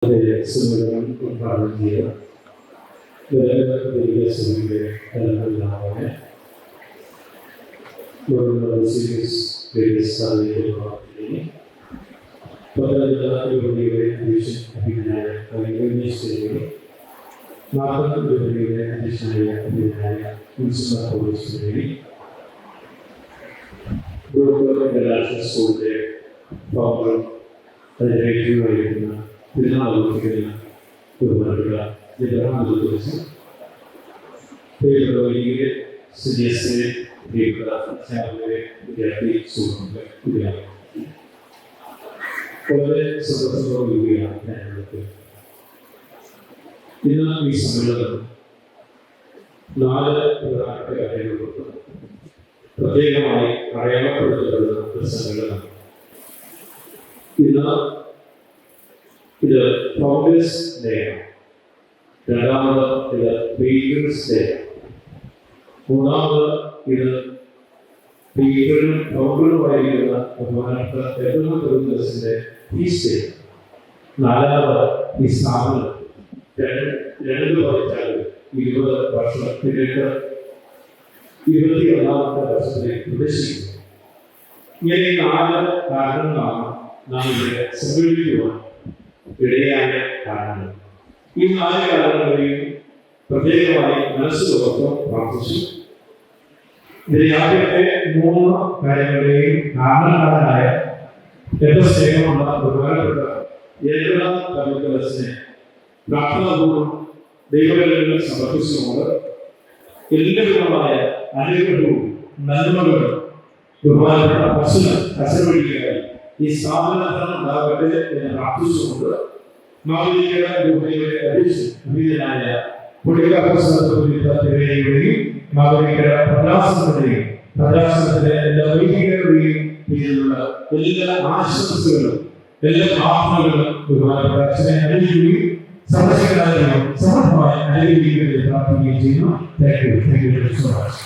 സുഖം ഉദ്ഘാടനം ചെയ്ത ദേശത്തിന്റെ കലകളിലാവാൻ സ്കൂളിലെ അതിനായിട്ടുള്ള ബഹുമാനപ്പെട്ട വിദ്യാർത്ഥി സുഹൃത്തുക്കളെ വളരെ സന്തോഷത്തോടുകൂടിയാണ് ഇന്ന് ഈ സമ്മേളനം 4 പ്രധാനപ്പെട്ട കാര്യങ്ങളുണ്ട്. പ്രത്യേകമായി അടയാളപ്പെടുത്തപ്പെടുന്ന ഒരു സമ്മേളനം. ഇന്ന് ഇത് ഫൗണ്ടേഴ്സ് ഡേ ആണ്. രണ്ടാമത് ഇത് പീറ്റേഴ്സ് ഡേ ആണ്. മൂന്നാമത് ഇത് പീറ്ററും ഫൗണ്ടറുമായിരിക്കുന്ന ബഹുമാനപ്പെട്ട എബ്രഹാം ഫീസ്റ്റ് ഡേ. നാലാമത് ഈ സ്ഥാപനം 2 പതിറ്റാണ്ട് 20 വർഷത്തിലേക്ക് 21ാമത്തെ വർഷത്തിലേക്ക് പ്രവേശിക്കുന്നു. ഇങ്ങനെ 4 കാരണങ്ങളാണ് നാം ഇവിടെ സമ്മേളിക്കുവാൻ ഇടയായ കാരണങ്ങൾ. ഈ 4 കാരണങ്ങളെയും പ്രത്യേകമായി മനസ്സിലോർത്ത് പ്രാർത്ഥിച്ചു. ഇതിലെ ആദ്യത്തെ 3 കാര്യങ്ങളുടെയും കാരണക്കാരനായ ഏറ്റവും സ്നേഹമുള്ള ബഹുമാനപ്പെട്ട ഏബ്രഹാം കർമ്മത്തിനെ പ്രാർത്ഥനാപൂർവ്വം ദൈവകരങ്ങളിൽ സമർപ്പിച്ചുകൊണ്ട് എല്ലാവിധമായ അനുഗ്രഹവും നന്മകളും ബഹുമാനപ്പെട്ട പശുവിന് കസവഴിക്കായി ഈ സ്ഥാപനത്തിന് ഉണ്ടാകട്ടെ എന്ന് പ്രാർത്ഥിച്ചുകൊണ്ട് മാവേലിക്കര രൂപയുടെ അഭിനന്ദനായ പുള്ളിക്കാരുടെയും മാവേലിക്കര പ്രജാസനത്തിലെ എല്ലാ വൈദികരുടെയും പേരിലുള്ള എല്ലാ ആശംസകളും എല്ലാ പ്രാർത്ഥനകളും ബഹുമാനപ്പെട്ട അച്ഛനെ അനുകരിക്കുകയും സമർപ്പിക്കുന്നതിനും സമർത്ഥമായി അനുകരിക്കുകയും പ്രാർത്ഥിക്കുകയും ചെയ്യുന്നു. Thank you so much.